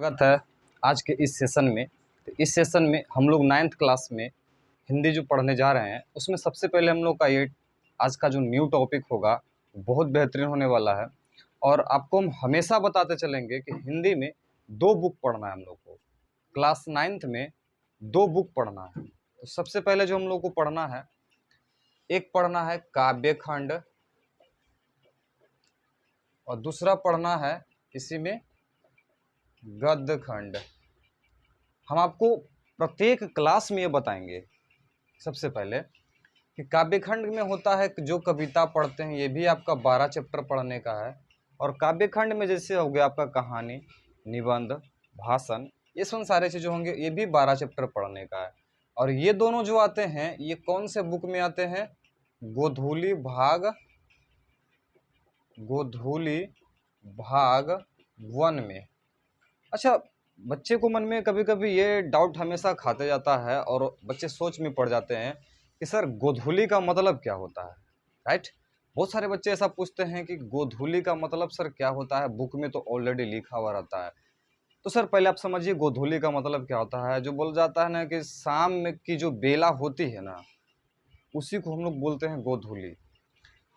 स्वागत है आज के इस सेशन में। तो इस सेशन में हम लोग 9th क्लास में हिंदी जो पढ़ने जा रहे हैं उसमें सबसे पहले हम लोग का ये आज का जो न्यू टॉपिक होगा बहुत बेहतरीन होने वाला है। और आपको हम हमेशा बताते चलेंगे कि हिंदी में 2 बुक पढ़ना है हम लोग को। क्लास 9th में 2 बुक पढ़ना है। तो सबसे पहले जो हम लोग को पढ़ना है, एक पढ़ना है काव्य खंड और दूसरा पढ़ना है इसी में गद्य खंड। हम आपको प्रत्येक क्लास में ये बताएंगे सबसे पहले कि काव्य खंड में होता है कि जो कविता पढ़ते हैं, ये भी आपका 12 चैप्टर पढ़ने का है। और काव्य खंड में जैसे हो गया आपका कहानी, निबंध, भाषण, ये सब सारे चीज़ें होंगे, ये भी 12 चैप्टर पढ़ने का है। और ये दोनों जो आते हैं ये कौन से बुक में आते हैं? गोधूली भाग 1 में। अच्छा, बच्चे को मन में कभी कभी ये डाउट हमेशा खाते जाता है और बच्चे सोच में पड़ जाते हैं कि सर गोधूली का मतलब क्या होता है, राइट? बहुत सारे बच्चे ऐसा पूछते हैं कि गोधूली का मतलब सर क्या होता है, बुक में तो ऑलरेडी लिखा हुआ रहता है। तो सर पहले आप समझिए गोधूली का मतलब क्या होता है। जो बोल जाता है ना कि शाम में की जो बेला होती है ना, उसी को हम लोग बोलते हैं गोधूली।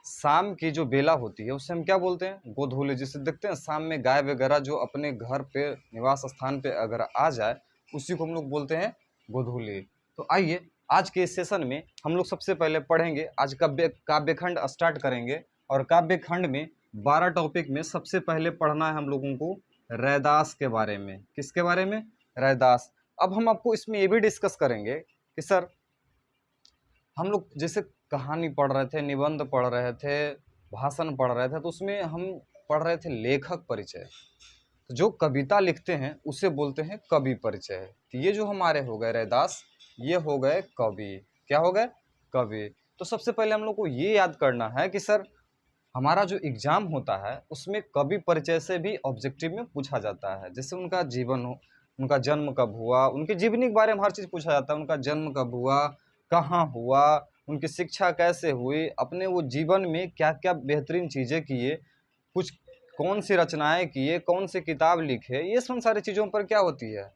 शाम की जो बेला होती है उसे हम क्या बोलते हैं? गोधूली। जिसे देखते हैं शाम में गाय वगैरह जो अपने घर पे निवास स्थान पे अगर आ जाए, उसी को हम लोग बोलते हैं गोधूली। तो आइए आज के इस सेशन में हम लोग सबसे पहले पढ़ेंगे, आज काव्य खंड स्टार्ट करेंगे। और काव्य खंड में 12 टॉपिक में सबसे पहले पढ़ना है हम लोगों को रैदास के बारे में। किसके बारे में? रैदास। अब हम आपको इसमें ये भी डिस्कस करेंगे कि सर हम लोग जैसे कहानी पढ़ रहे थे, निबंध पढ़ रहे थे, भाषण पढ़ रहे थे, तो उसमें हम पढ़ रहे थे लेखक परिचय। तो जो कविता लिखते हैं उसे बोलते हैं कवि परिचय। तो ये जो हमारे हो गए रैदास, ये हो गए कवि। क्या हो गए? कवि। तो सबसे पहले हम लोग को ये याद करना है कि सर हमारा जो एग्जाम होता है उसमें कवि परिचय से भी ऑब्जेक्टिव में पूछा जाता है। जैसे उनका जीवन हो, उनका जन्म कब हुआ, उनके जीवनी के बारे में हर चीज़ पूछा जाता है। उनका जन्म कब हुआ, कहाँ हुआ, उनकी शिक्षा कैसे हुई, अपने वो जीवन में क्या क्या बेहतरीन चीज़ें किए, कुछ कौन सी रचनाएं किए, कौन सी किताब लिखे, ये सब सारी चीज़ों पर क्या होती है,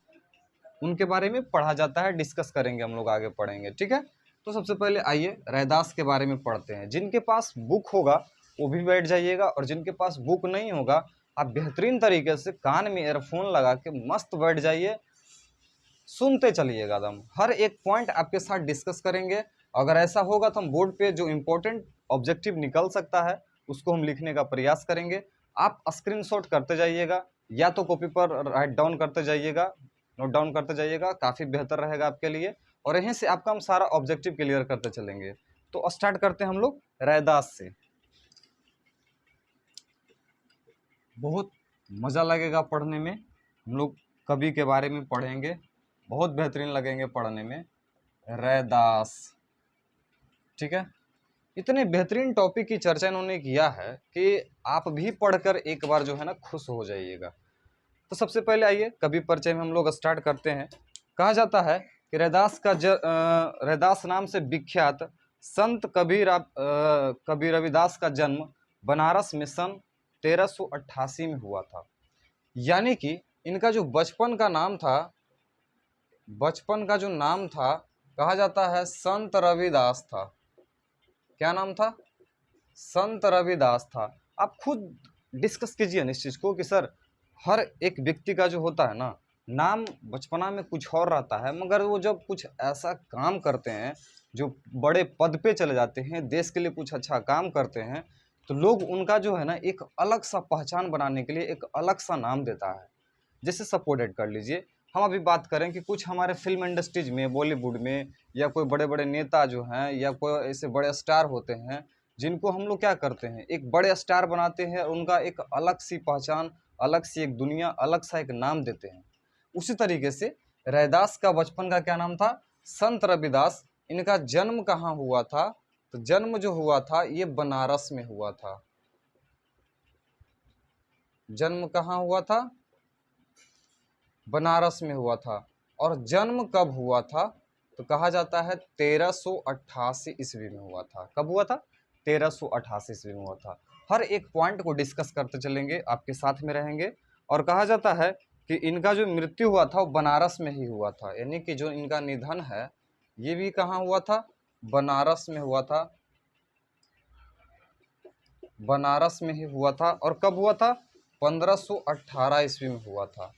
उनके बारे में पढ़ा जाता है। डिस्कस करेंगे हम लोग, आगे पढ़ेंगे, ठीक है? तो सबसे पहले आइए रैदास के बारे में पढ़ते हैं। जिनके पास बुक होगा वो भी बैठ जाइएगा, और जिनके पास बुक नहीं होगा आप बेहतरीन तरीके से कान में ईयरफोन लगा के मस्त बैठ जाइए, सुनते चलिएगा। दम हर एक पॉइंट आपके साथ डिस्कस करेंगे। अगर ऐसा होगा तो हम बोर्ड पे जो इम्पोर्टेंट ऑब्जेक्टिव निकल सकता है उसको हम लिखने का प्रयास करेंगे। आप स्क्रीनशॉट करते जाइएगा या तो कॉपी पर राइट डाउन करते जाइएगा, नोट डाउन करते जाइएगा, काफ़ी बेहतर रहेगा आपके लिए। और यहीं से आपका हम सारा ऑब्जेक्टिव क्लियर करते चलेंगे। तो स्टार्ट करते हैं हम लोग रैदास से। बहुत मज़ा लगेगा पढ़ने में। हम लोग कवि के बारे में पढ़ेंगे, बहुत बेहतरीन लगेंगे पढ़ने में। रैदास, ठीक है? इतने बेहतरीन टॉपिक की चर्चा इन्होंने किया है कि आप भी पढ़कर एक बार जो है ना खुश हो जाइएगा। तो सबसे पहले आइए कवि परिचय में हम लोग स्टार्ट करते हैं। कहा जाता है कि रैदास नाम से विख्यात संत कबीर रविदास का जन्म बनारस में सन 1388 में हुआ था। यानी कि इनका जो बचपन का जो नाम था कहा जाता है संत रविदास था। क्या नाम था? संत रविदास था। आप खुद डिस्कस कीजिए इस चीज़ को कि सर हर एक व्यक्ति का जो होता है ना, नाम बचपना में कुछ और रहता है, मगर वो जब कुछ ऐसा काम करते हैं जो बड़े पद पे चले जाते हैं, देश के लिए कुछ अच्छा काम करते हैं, तो लोग उनका जो है ना एक अलग सा पहचान बनाने के लिए एक अलग सा नाम देता है। जैसे सपोर्टेड कर लीजिए, हम अभी बात करें कि कुछ हमारे फिल्म इंडस्ट्रीज में, बॉलीवुड में, या कोई बड़े बड़े नेता जो हैं या कोई ऐसे बड़े स्टार होते हैं जिनको हम लोग क्या करते हैं, एक बड़े स्टार बनाते हैं और उनका एक अलग सी पहचान, अलग सी एक दुनिया, अलग सा एक नाम देते हैं। उसी तरीके से रैदास का बचपन का क्या नाम था? संत रविदास। इनका जन्म कहाँ हुआ था? तो जन्म जो हुआ था ये बनारस में हुआ था। जन्म कहाँ हुआ था? बनारस में हुआ था। और जन्म कब हुआ था? तो कहा जाता है 1388 ईस्वी में हुआ था। कब हुआ था? 1388 ईस्वी में हुआ था। हर एक पॉइंट को डिस्कस करते चलेंगे, आपके साथ में रहेंगे। और कहा जाता है कि इनका जो मृत्यु हुआ था वो बनारस में ही हुआ था, यानी कि जो इनका निधन है ये भी कहाँ हुआ था, बनारस में हुआ था, बनारस में ही हुआ था। और कब हुआ था, 1518 ईस्वी में हुआ था।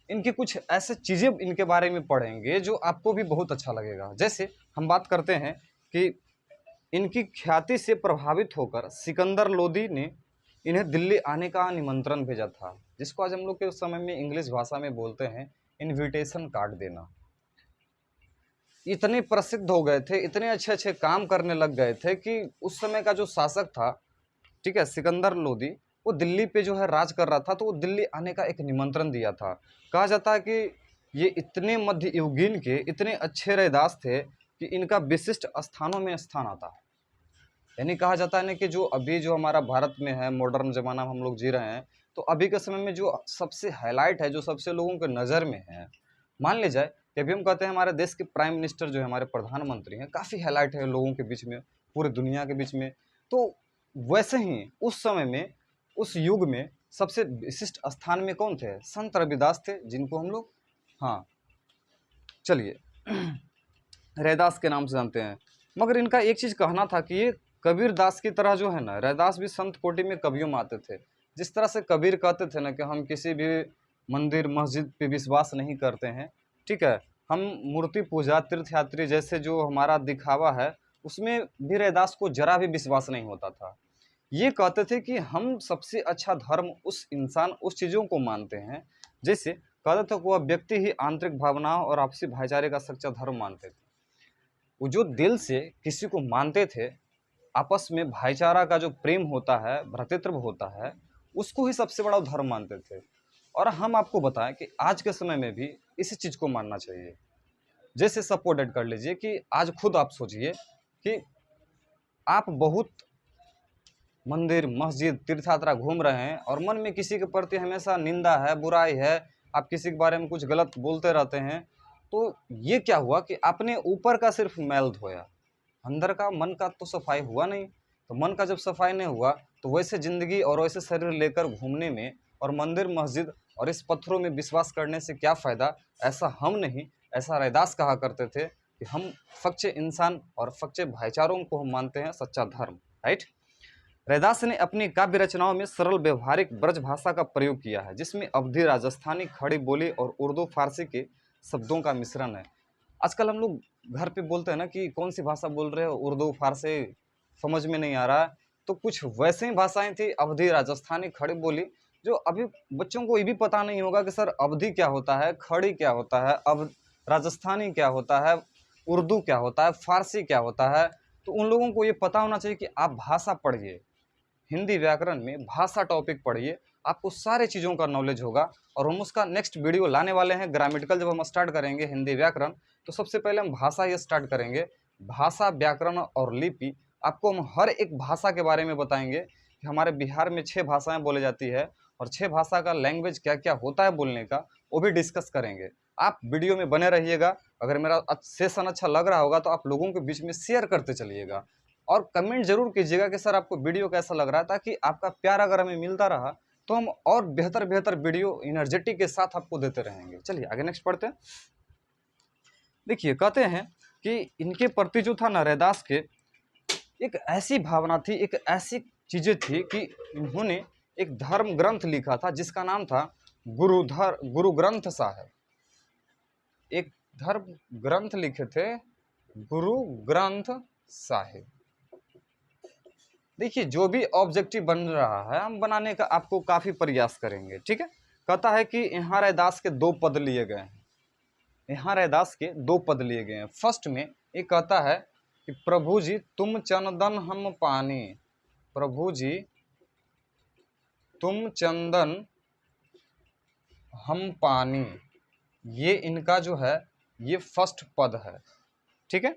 इनकी कुछ ऐसे चीज़ें इनके बारे में पढ़ेंगे जो आपको भी बहुत अच्छा लगेगा। जैसे हम बात करते हैं कि इनकी ख्याति से प्रभावित होकर सिकंदर लोदी ने इन्हें दिल्ली आने का निमंत्रण भेजा था, जिसको आज हम लोग के उस समय में इंग्लिश भाषा में बोलते हैं इनविटेशन कार्ड देना। इतने प्रसिद्ध हो गए थे, इतने अच्छे अच्छे काम करने लग गए थे कि उस समय का जो शासक था, ठीक है, सिकंदर लोदी, वो दिल्ली पे जो है राज कर रहा था, तो वो दिल्ली आने का एक निमंत्रण दिया था। कहा जाता है कि ये इतने मध्य युगीन के इतने अच्छे रैदास थे कि इनका विशिष्ट स्थानों में स्थान आता है। यानी कहा जाता है ना कि जो अभी जो हमारा भारत में है, मॉडर्न ज़माना में हम लोग जी रहे हैं, तो अभी के समय में जो सबसे हाईलाइट है, जो सबसे लोगों के नज़र में है, मान ली जाए कि अभी हम कहते हैं हमारे देश के प्राइम मिनिस्टर जो है, हमारे प्रधानमंत्री हैं, काफ़ी हाईलाइट है लोगों के बीच में, पूरी दुनिया के बीच में। तो वैसे ही उस समय में, उस युग में सबसे विशिष्ट स्थान में कौन थे, संत रविदास थे, जिनको हम लोग, हाँ चलिए रैदास के नाम से जानते हैं। मगर इनका एक चीज़ कहना था कि ये कबीर दास की तरह जो है ना, रैदास भी संत कोटि में कवियों में आते थे। जिस तरह से कबीर कहते थे ना कि हम किसी भी मंदिर मस्जिद पे विश्वास नहीं करते हैं, ठीक है, हम मूर्ति पूजा तीर्थयात्री जैसे जो हमारा दिखावा है उसमें भी रैदास को जरा भी विश्वास नहीं होता था। ये कहते थे कि हम सबसे अच्छा धर्म उस इंसान उस चीज़ों को मानते हैं, जैसे कहते थे कि वह व्यक्ति ही आंतरिक भावनाओं और आपसी भाईचारे का सच्चा धर्म मानते थे। वो जो दिल से किसी को मानते थे, आपस में भाईचारा का जो प्रेम होता है, भ्रातृत्व होता है, उसको ही सबसे बड़ा धर्म मानते थे। और हम आपको बताएं कि आज के समय में भी इसी चीज़ को मानना चाहिए। जैसे सपोर्टेड कर लीजिए कि आज खुद आप सोचिए कि आप बहुत मंदिर मस्जिद तीर्थ यात्रा घूम रहे हैं और मन में किसी के प्रति हमेशा निंदा है, बुराई है, आप किसी के बारे में कुछ गलत बोलते रहते हैं, तो ये क्या हुआ कि आपने ऊपर का सिर्फ मैल धोया, अंदर का मन का तो सफाई हुआ नहीं। तो मन का जब सफाई नहीं हुआ तो वैसे ज़िंदगी और वैसे शरीर लेकर घूमने में और मंदिर मस्जिद और इस पत्थरों में विश्वास करने से क्या फ़ायदा। ऐसा हम नहीं, ऐसा रैदास कहा करते थे कि हम सच्चे इंसान और सच्चे भाईचारों को हम मानते हैं सच्चा धर्म, राइट। रैदास ने अपनी काव्य रचनाओं में सरल व्यवहारिक ब्रज भाषा का प्रयोग किया है, जिसमें अवधी राजस्थानी खड़ी बोली और उर्दू फारसी के शब्दों का मिश्रण है। आजकल हम लोग घर पे बोलते हैं ना कि कौन सी भाषा बोल रहे हो, उर्दू फारसी समझ में नहीं आ रहा है, तो कुछ वैसे ही भाषाएं थी, अवधी राजस्थानी खड़ी बोली, जो अभी बच्चों को ये भी पता नहीं होगा कि सर अवधी क्या होता है, खड़ी क्या होता है, अब राजस्थानी क्या होता है, उर्दू क्या होता है, फारसी क्या होता है। तो उन लोगों को ये पता होना चाहिए कि आप भाषा पढ़िए, हिंदी व्याकरण में भाषा टॉपिक पढ़िए, आपको सारे चीज़ों का नॉलेज होगा। और हम उसका नेक्स्ट वीडियो लाने वाले हैं, ग्रामेटिकल जब हम स्टार्ट करेंगे हिंदी व्याकरण, तो सबसे पहले हम भाषा ही स्टार्ट करेंगे, भाषा व्याकरण और लिपि। आपको हम हर एक भाषा के बारे में बताएंगे कि हमारे बिहार में 6 भाषाएं बोली जाती है और 6 भाषा का लैंग्वेज क्या क्या होता है बोलने का, वो भी डिस्कस करेंगे। आप वीडियो में बने रहिएगा। अगर मेरा सेशन अच्छा लग रहा होगा तो आप लोगों के बीच में शेयर करते चलिएगा और कमेंट जरूर कीजिएगा कि सर आपको वीडियो कैसा लग रहा है, ताकि आपका प्यार अगर हमें मिलता रहा तो हम और बेहतर बेहतर वीडियो एनर्जेटिक के साथ आपको देते रहेंगे। चलिए आगे नेक्स्ट पढ़ते हैं। देखिए कहते हैं कि इनके प्रति जो था ना रैदास के, एक ऐसी भावना थी, एक ऐसी चीज़ें थी कि इन्होंने एक धर्म ग्रंथ लिखा था जिसका नाम था गुरु ग्रंथ साहब। एक धर्म ग्रंथ लिखे थे, गुरु ग्रंथ साहिब। देखिए जो भी ऑब्जेक्टिव बन रहा है हम बनाने का आपको काफ़ी प्रयास करेंगे, ठीक है। कहता है कि यहाँ रैदास के 2 पद लिए गए हैं, यहाँ रैदास के 2 पद लिए गए हैं। फर्स्ट में ये कहता है कि प्रभु जी तुम चंदन हम पानी, प्रभु जी तुम चंदन हम पानी, ये इनका जो है ये फर्स्ट पद है, ठीक है।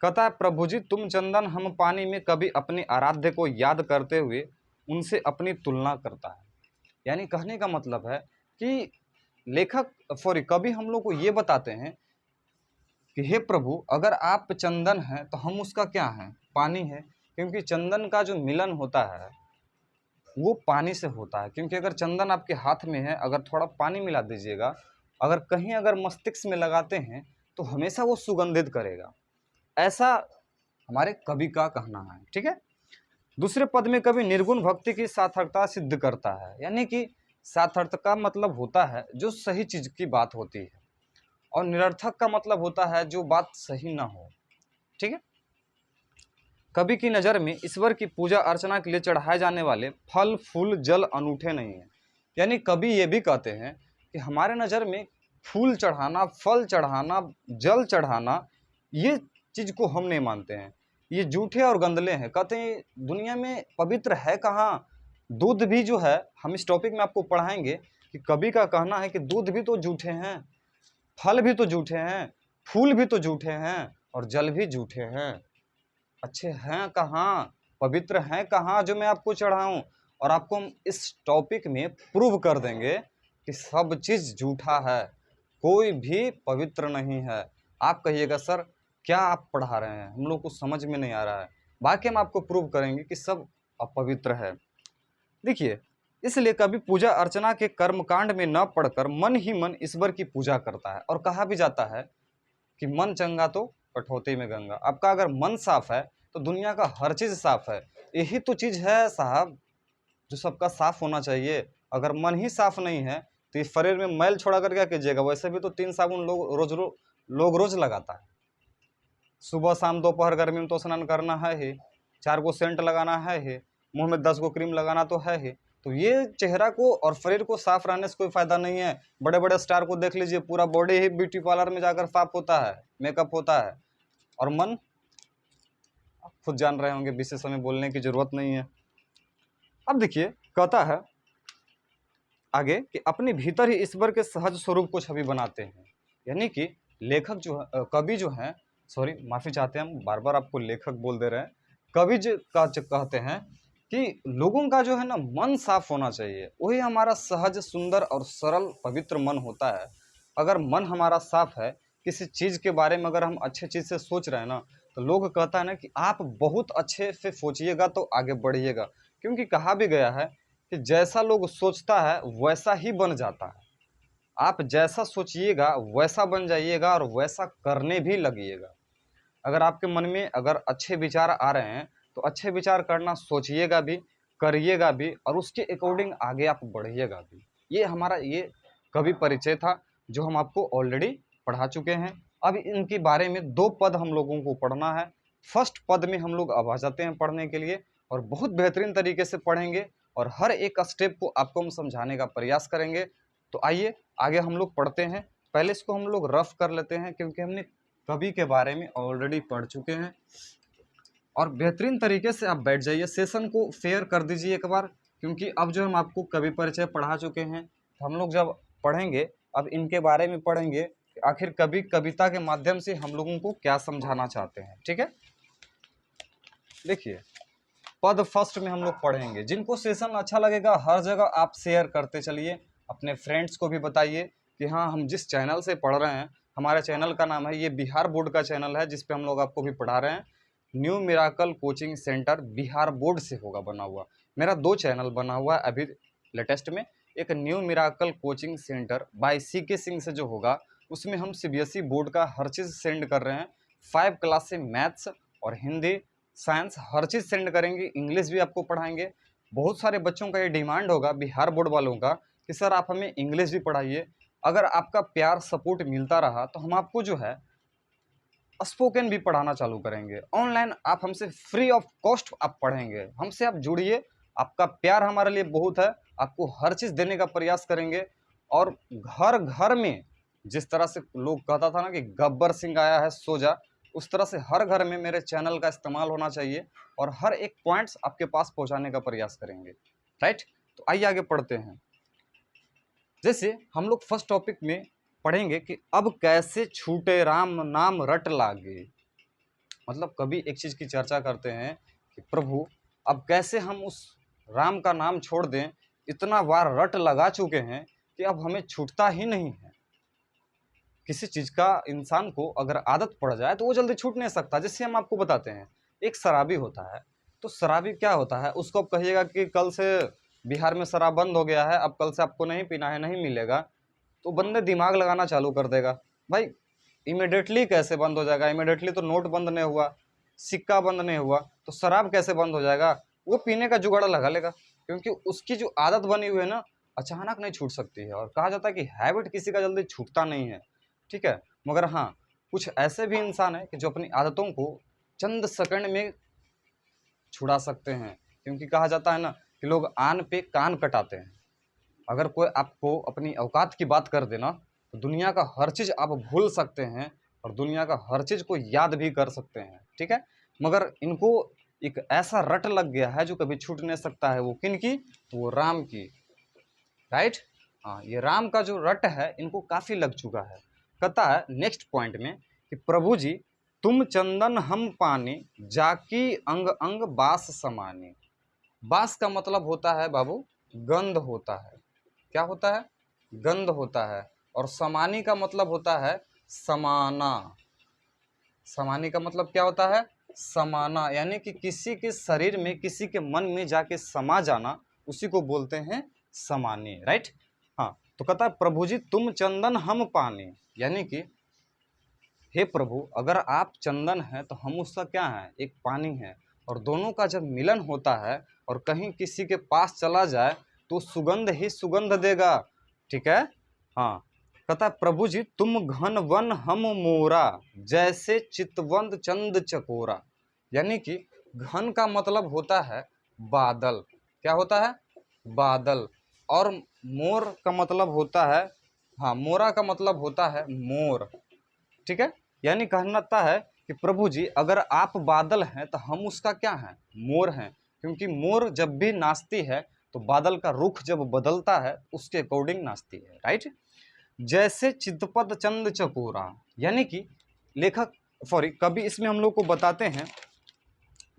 कहता है प्रभु जी तुम चंदन हम पानी में कभी अपने आराध्य को याद करते हुए उनसे अपनी तुलना करता है। यानी कहने का मतलब है कि लेखक कवि हम लोग को ये बताते हैं कि हे प्रभु अगर आप चंदन हैं तो हम उसका क्या हैं, पानी है। क्योंकि चंदन का जो मिलन होता है वो पानी से होता है, क्योंकि अगर चंदन आपके हाथ में है, अगर थोड़ा पानी मिला दीजिएगा, अगर कहीं अगर मस्तिष्क में लगाते हैं तो हमेशा वो सुगंधित करेगा। ऐसा हमारे कवि का कहना है, ठीक है। दूसरे पद में कवि निर्गुण भक्ति की सार्थकता सिद्ध करता है, यानी कि सार्थक का मतलब होता है जो सही चीज की बात होती है, और निरर्थक का मतलब होता है जो बात सही ना हो, ठीक है। कवि की नज़र में ईश्वर की पूजा अर्चना के लिए चढ़ाए जाने वाले फल फूल जल अनूठे नहीं हैं। यानी कवि ये भी कहते हैं कि हमारे नज़र में फूल चढ़ाना, फल चढ़ाना, जल चढ़ाना, ये चीज़ को हम नहीं मानते हैं, ये झूठे और गंदले हैं। कहते हैं दुनिया में पवित्र है कहाँ। दूध भी जो है, हम इस टॉपिक में आपको पढ़ाएंगे कि कवि का कहना है कि दूध भी तो झूठे हैं, फल भी तो झूठे हैं, फूल भी तो झूठे हैं, और जल भी झूठे हैं। अच्छे हैं कहाँ, पवित्र हैं कहाँ जो मैं आपको चढ़ाऊं। और आपको हम इस टॉपिक में प्रूव कर देंगे कि सब चीज़ झूठा है, कोई भी पवित्र नहीं है। आप कहिएगा सर क्या आप पढ़ा रहे हैं, हम लोग को समझ में नहीं आ रहा है। बाकी हम आपको प्रूव करेंगे कि सब अपवित्र है। देखिए, इसलिए कभी पूजा अर्चना के कर्मकांड में न पढ़कर मन ही मन ईश्वर की पूजा करता है। और कहा भी जाता है कि मन चंगा तो कठौती में गंगा। आपका अगर मन साफ है तो दुनिया का हर चीज़ साफ है। यही तो चीज़ है साहब जो सबका साफ होना चाहिए। अगर मन ही साफ नहीं है तो इस शरीर में मैल छोड़ा कर क्या कीजिएगा। वैसे भी तो 3 साबुन लोग रोज लगाता है। सुबह शाम दोपहर गर्मी में तो स्नान करना है ही, 4 गो सेंट लगाना है ही, मुंह में 10 गो क्रीम लगाना तो है ही। तो ये चेहरा को और शरीर को साफ रहने से कोई फायदा नहीं है। बड़े बड़े स्टार को देख लीजिए, पूरा बॉडी ही ब्यूटी पार्लर में जाकर साफ होता है, मेकअप होता है। और मन आप खुद जान रहे होंगे, विशेष में बोलने की जरूरत नहीं है। अब देखिए कहता है आगे कि अपने भीतर ही ईश्वर के सहज स्वरूप को छवि बनाते हैं। यानी कि लेखक जो है, कवि जो है, सॉरी माफ़ी चाहते हैं, हम बार बार आपको लेखक बोल दे रहे हैं। कवि जो कहते हैं कि लोगों का जो है ना मन साफ होना चाहिए, वही हमारा सहज सुंदर और सरल पवित्र मन होता है। अगर मन हमारा साफ है, किसी चीज़ के बारे में अगर हम अच्छे चीज़ से सोच रहे हैं ना, तो लोग कहता है ना कि आप बहुत अच्छे से सोचिएगा तो आगे बढ़िएगा। क्योंकि कहा भी गया है कि जैसा लोग सोचता है वैसा ही बन जाता है। आप जैसा सोचिएगा वैसा बन जाइएगा और वैसा करने भी लगिएगा। अगर आपके मन में अगर अच्छे विचार आ रहे हैं तो अच्छे विचार करना सोचिएगा भी, करिएगा भी, और उसके अकॉर्डिंग आगे आप बढ़िएगा भी। ये हमारा ये कवि परिचय था जो हम आपको ऑलरेडी पढ़ा चुके हैं। अब इनके बारे में 2 पद हम लोगों को पढ़ना है। फर्स्ट पद में हम लोग अब आ जाते हैं पढ़ने के लिए, और बहुत बेहतरीन तरीके से पढ़ेंगे और हर एक स्टेप को आपको हम समझाने का प्रयास करेंगे। तो आइए आगे हम लोग पढ़ते हैं। पहले इसको हम लोग रफ कर लेते हैं क्योंकि हमने कवि के बारे में ऑलरेडी पढ़ चुके हैं। और बेहतरीन तरीके से आप बैठ जाइए, सेशन को शेयर कर दीजिए एक बार, क्योंकि अब जो हम आपको कवि परिचय पढ़ा चुके हैं, तो हम लोग जब पढ़ेंगे अब इनके बारे में पढ़ेंगे कि आखिर कवि कविता के माध्यम से हम लोगों को क्या समझाना चाहते हैं। ठीक है, देखिए पद फर्स्ट में हम लोग पढ़ेंगे। जिनको सेशन अच्छा लगेगा हर जगह आप शेयर करते चलिए, अपने फ्रेंड्स को भी बताइए कि हाँ हम जिस चैनल से पढ़ रहे हैं, हमारे चैनल का नाम है, ये बिहार बोर्ड का चैनल है जिस पे हम लोग आपको भी पढ़ा रहे हैं। New miracle coaching centre Bihar board से होगा बना हुआ। मेरा 2 चैनल बना हुआ है अभी लेटेस्ट में। एक new miracle coaching centre by CK Singh से जो होगा, उसमें हम CBSE बोर्ड का हर चीज़ सेंड कर रहे हैं। 5 क्लास से मैथ्स और हिंदी साइंस हर चीज़ सेंड करेंगे, इंग्लिश भी आपको पढ़ाएंगे। बहुत सारे बच्चों का ये डिमांड होगा बिहार बोर्ड वालों का कि सर आप हमें इंग्लिश भी पढ़ाइए। अगर आपका प्यार सपोर्ट मिलता रहा तो हम आपको जो है स्पोकन भी पढ़ाना चालू करेंगे ऑनलाइन। आप हमसे फ्री ऑफ कॉस्ट आप पढ़ेंगे, हमसे आप जुड़िए। आपका प्यार हमारे लिए बहुत है, आपको हर चीज़ देने का प्रयास करेंगे। और घर घर में जिस तरह से लोग कहता था ना कि गब्बर सिंह आया है सो जा, उस तरह से हर घर में मेरे चैनल का इस्तेमाल होना चाहिए और हर एक पॉइंट्स आपके पास पहुंचाने का प्रयास करेंगे। राइट, तो आइए आगे पढ़ते हैं। जैसे हम लोग फर्स्ट टॉपिक में पढ़ेंगे कि अब कैसे छूटे राम नाम रट लागे। मतलब कभी एक चीज़ की चर्चा करते हैं कि प्रभु अब कैसे हम उस राम का नाम छोड़ दें, इतना बार रट लगा चुके हैं कि अब हमें छूटता ही नहीं है। किसी चीज़ का इंसान को अगर आदत पड़ जाए तो वो जल्दी छूट नहीं सकता। जैसे हम आपको बताते हैं, एक शराबी होता है, तो शराबी क्या होता है, उसको आप कहिएगा कि कल से बिहार में शराब बंद हो गया है, अब कल से आपको नहीं पीना है, नहीं मिलेगा, तो बंदे दिमाग लगाना चालू कर देगा। भाई इमिडिएटली कैसे बंद हो जाएगा? इमिडिएटली तो नोट बंद नहीं हुआ, सिक्का बंद नहीं हुआ, तो शराब कैसे बंद हो जाएगा? वो पीने का जुगाड़ लगा लेगा, क्योंकि उसकी जो आदत बनी हुई है ना, अचानक नहीं छूट सकती है। और कहा जाता है कि हैबिट किसी का जल्दी छूटता नहीं है, ठीक है। मगर हाँ, कुछ ऐसे भी इंसान है कि जो अपनी आदतों को चंद सेकंड में छुड़ा सकते हैं, क्योंकि कहा जाता है ना कि लोग आन पे कान कटाते हैं। अगर कोई आपको अपनी औकात की बात कर देना, तो दुनिया का हर चीज़ आप भूल सकते हैं और दुनिया का हर चीज़ को याद भी कर सकते हैं, ठीक है। मगर इनको एक ऐसा रट लग गया है जो कभी छूट नहीं सकता है। वो किन की? तो वो राम की, राइट। हाँ, ये राम का जो रट है इनको काफ़ी लग चुका है। कहता है नेक्स्ट पॉइंट में कि प्रभु जी तुम चंदन हम पानी, जाकी अंग अंग बास समानी। बास का मतलब होता है बाबू गंध होता है। क्या होता है? गंध होता है। और समानी का मतलब होता है समाना। समानी का मतलब क्या होता है? समाना, यानी कि किसी के शरीर में, किसी के मन में जाके समा जाना, उसी को बोलते हैं समानी, राइट। हाँ, तो कहता है प्रभु जी तुम चंदन हम पानी, यानी कि हे प्रभु अगर आप चंदन हैं तो हम उसका क्या है? एक पानी है। और दोनों का जब मिलन होता है और कहीं किसी के पास चला जाए तो सुगंध ही सुगंध देगा, ठीक है। हाँ, कहता है प्रभु जी तुम घन वन हम मोरा, जैसे चितवंत चंद चकोरा। यानी कि घन का मतलब होता है बादल। क्या होता है? बादल। और मोर का मतलब होता है, हाँ, मोरा का मतलब होता है मोर, ठीक है। यानी कहना है कि प्रभु जी अगर आप बादल हैं तो हम उसका क्या है? मोर हैं। क्योंकि मोर जब भी नाचती है तो बादल का रुख जब बदलता है उसके अकॉर्डिंग नाचती है, राइट। जैसे चितपद चंद चकोरा, यानी कि लेखक सॉरी कवि इसमें हम लोग को बताते हैं,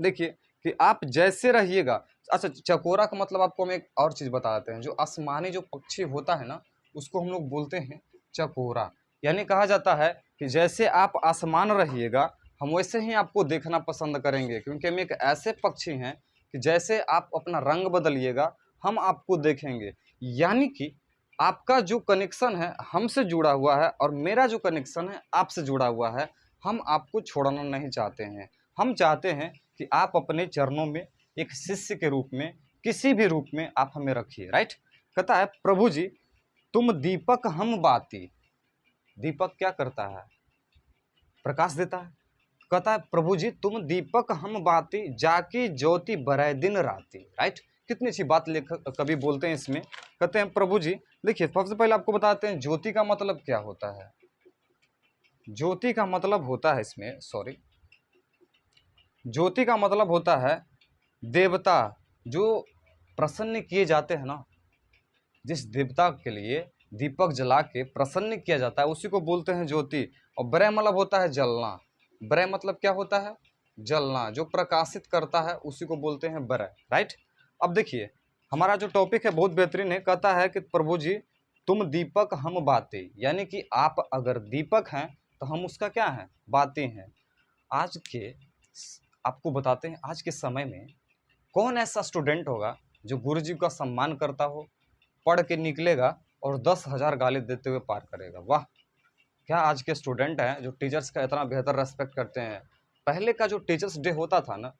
देखिए कि आप जैसे रहिएगा। अच्छा, चकोरा का मतलब आपको हम एक और चीज़ बताते हैं, जो आसमानी जो पक्षी होता है ना, उसको हम लोग बोलते हैं चकोरा। यानी कहा जाता है कि जैसे आप आसमान रहिएगा हम वैसे ही आपको देखना पसंद करेंगे, क्योंकि हम एक ऐसे पक्षी हैं कि जैसे आप अपना रंग बदलिएगा हम आपको देखेंगे। यानी कि आपका जो कनेक्शन है हमसे जुड़ा हुआ है और मेरा जो कनेक्शन है आपसे जुड़ा हुआ है। हम आपको छोड़ना नहीं चाहते हैं, हम चाहते हैं कि आप अपने चरणों में एक शिष्य के रूप में, किसी भी रूप में आप हमें रखिए, राइट। कहता है प्रभु जी तुम दीपक हम बाती। दीपक क्या करता है? प्रकाश देता है। कहता है प्रभु जी तुम दीपक हम बाती, जाकी ज्योति बरय दिन राती, राइट। कितनी अच्छी बात लेखक कवि बोलते हैं इसमें। कहते हैं प्रभु जी, देखिए सबसे पहले आपको बताते हैं ज्योति का मतलब क्या होता है। ज्योति का मतलब होता है इसमें, सॉरी, ज्योति का मतलब होता है देवता जो प्रसन्न किए जाते हैं ना, जिस देवता के लिए दीपक जला के प्रसन्न किया जाता है उसी को बोलते हैं ज्योति। और ब्रह मतलब होता है जलना। ब्रह मतलब क्या होता है? जलना। जो प्रकाशित करता है उसी को बोलते हैं ब्रह, राइट। अब देखिए हमारा जो टॉपिक है बहुत बेहतरीन है। कहता है कि प्रभु जी तुम दीपक हम बाती, यानी कि आप अगर दीपक हैं तो हम उसका क्या है? बाती हैं। आज के आपको बताते हैं आज के समय में कौन ऐसा स्टूडेंट होगा जो गुरुजी का सम्मान करता हो, पढ़ के निकलेगा और 10,000 गाली देते हुए पार करेगा? वाह, क्या आज के स्टूडेंट हैं जो टीचर्स का इतना बेहतर रेस्पेक्ट करते हैं। पहले का जो टीचर्स डे होता था ना,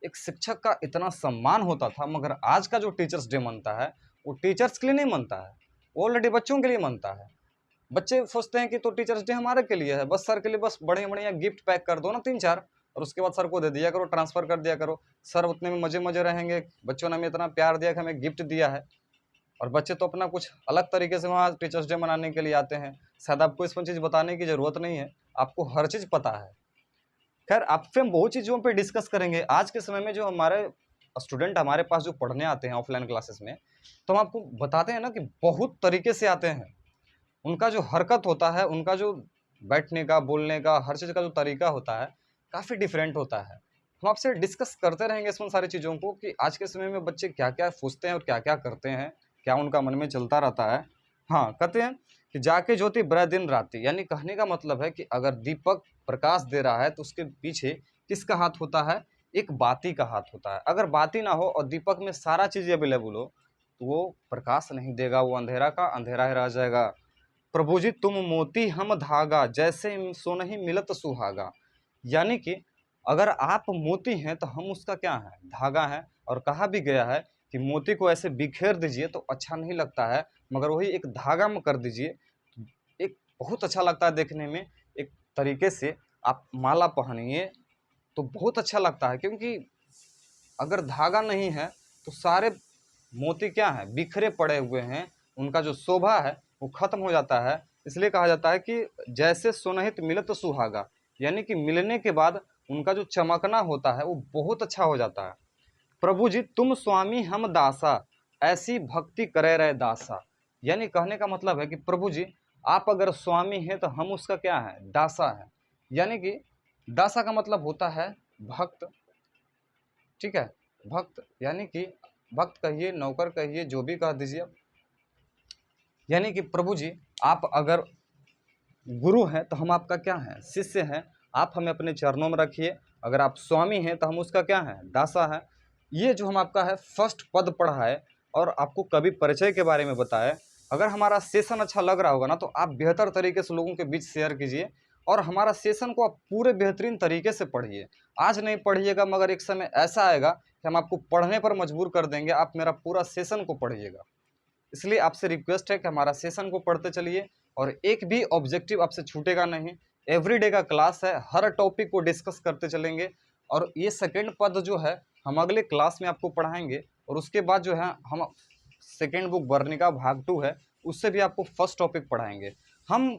एक शिक्षक का इतना सम्मान होता था, मगर आज का जो टीचर्स डे मनता है वो टीचर्स के लिए नहीं मनता है, वो ऑलरेडी बच्चों के लिए मनता है। बच्चे सोचते हैं कि तो टीचर्स डे हमारे के लिए है, बस सर के लिए बस बढ़िया बढ़िया गिफ्ट पैक कर दो ना 3-4, और उसके बाद सर को दे दिया करो, ट्रांसफर कर दिया करो। सर उतने में मजे मजे रहेंगे, बच्चों ने हमें इतना प्यार दिया कि हमें गिफ्ट दिया है। और बच्चे तो अपना कुछ अलग तरीके से वहाँ टीचर्स डे मनाने के लिए आते हैं। शायद आपको इसमें चीज़ बताने की ज़रूरत नहीं है, आपको हर चीज़ पता है। खैर आपसे हम बहुत चीज़ों पे डिस्कस करेंगे। आज के समय में जो हमारे स्टूडेंट हमारे पास जो पढ़ने आते हैं ऑफलाइन क्लासेस में, तो हम आपको बताते हैं ना कि बहुत तरीके से आते हैं। उनका जो हरकत होता है, उनका जो बैठने का, बोलने का, हर चीज़ का जो तरीका होता है काफ़ी डिफरेंट होता है। हम आपसे डिस्कस करते रहेंगे इसमें सारी चीज़ों को कि आज के समय में बच्चे क्या-क्या सोचते हैं और क्या-क्या करते हैं, क्या उनका मन में चलता रहता है। हाँ, कहते हैं कि जाके ज्योति बरय दिन राति, यानी कहने का मतलब है कि अगर दीपक प्रकाश दे रहा है तो उसके पीछे किसका हाथ होता है? एक बाती का हाथ होता है। अगर बाती ना हो और दीपक में सारा चीज़ अवेलेबल हो तो वो प्रकाश नहीं देगा, वो अंधेरा का अंधेरा ही रह जाएगा। प्रभु जी तुम मोती हम धागा, जैसे सो नहीं मिलत सुहागा। यानी कि अगर आप मोती हैं तो हम उसका क्या है, धागा है। और कहा भी गया है कि मोती को ऐसे बिखेर दीजिए तो अच्छा नहीं लगता है, मगर वही एक धागा में कर दीजिए, एक बहुत अच्छा लगता है देखने में। एक तरीके से आप माला पहनिए तो बहुत अच्छा लगता है, क्योंकि अगर धागा नहीं है तो सारे मोती क्या है, बिखरे पड़े हुए हैं, उनका जो शोभा है वो खत्म हो जाता है। इसलिए कहा जाता है कि जैसे सुनहित मिलत सुहागा, यानी कि मिलने के बाद उनका जो चमकना होता है वो बहुत अच्छा हो जाता है। प्रभु जी तुम स्वामी हम दासा, ऐसी भक्ति करे रहे दासा। यानी कहने का मतलब है कि प्रभु जी आप अगर स्वामी हैं तो हम उसका क्या है, दासा है। यानी कि दासा का मतलब होता है भक्त, ठीक है। भक्त यानी कि भक्त कहिए, नौकर कहिए, जो भी कह दीजिए। यानी कि प्रभु जी आप अगर गुरु हैं तो हम आपका क्या है, शिष्य हैं। आप हमें अपने चरणों में रखिए। अगर आप स्वामी हैं तो हम उसका क्या है, दासा है। ये जो हम आपका है फर्स्ट पद पढ़ा है और आपको कवि परिचय के बारे में बताया। अगर हमारा सेशन अच्छा लग रहा होगा ना तो आप बेहतर तरीके से लोगों के बीच शेयर कीजिए, और हमारा सेशन को आप पूरे बेहतरीन तरीके से पढ़िए। आज नहीं पढ़िएगा, मगर एक समय ऐसा आएगा कि हम आपको पढ़ने पर मजबूर कर देंगे, आप मेरा पूरा सेशन को पढ़िएगा। इसलिए आपसे रिक्वेस्ट है कि हमारा सेशन को पढ़ते चलिए, और एक भी ऑब्जेक्टिव आपसे छूटेगा नहीं। एवरीडे का क्लास है, हर टॉपिक को डिस्कस करते चलेंगे। और ये सेकंड पद जो है हम अगले क्लास में आपको पढ़ाएंगे, और उसके बाद जो है हम सेकंड बुक वर्णिका भाग 2 है, उससे भी आपको फर्स्ट टॉपिक पढ़ाएंगे। हम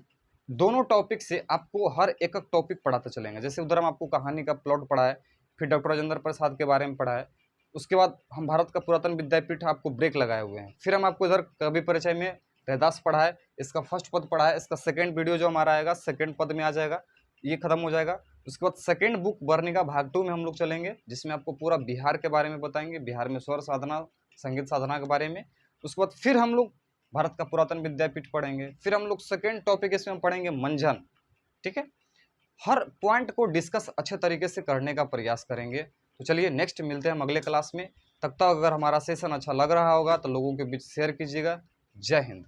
दोनों टॉपिक से आपको हर एक एक टॉपिक पढ़ाते चलेंगे। जैसे उधर हम आपको कहानी का प्लॉट पढ़ा है, फिर डॉक्टर राजेंद्र प्रसाद के बारे में पढ़ा है, उसके बाद हम भारत का पुरातन विद्यापीठ आपको ब्रेक लगाए हुए हैं। फिर हम आपको इधर कवि परिचय में रैदास पढ़ा है, इसका फर्स्ट पद पढ़ा है, इसका सेकंड वीडियो जो हमारा आएगा सेकंड पद में आ जाएगा, ये खत्म हो जाएगा। उसके बाद सेकंड बुक वर्णिका भाग 2 में हम लोग चलेंगे, जिसमें आपको पूरा बिहार के बारे में बताएंगे, बिहार में स्वर साधना संगीत साधना के बारे में। उसके बाद फिर हम लोग भारत का पुरातन विद्यापीठ पढ़ेंगे। फिर हम लोग सेकेंड टॉपिक इसमें पढ़ेंगे मंजन, ठीक है। हर पॉइंट को डिस्कस अच्छे तरीके से करने का प्रयास करेंगे। तो चलिए नेक्स्ट मिलते हैं हम अगले क्लास में। तब तक अगर हमारा सेशन अच्छा लग रहा होगा तो लोगों के बीच शेयर कीजिएगा। जय हिंद।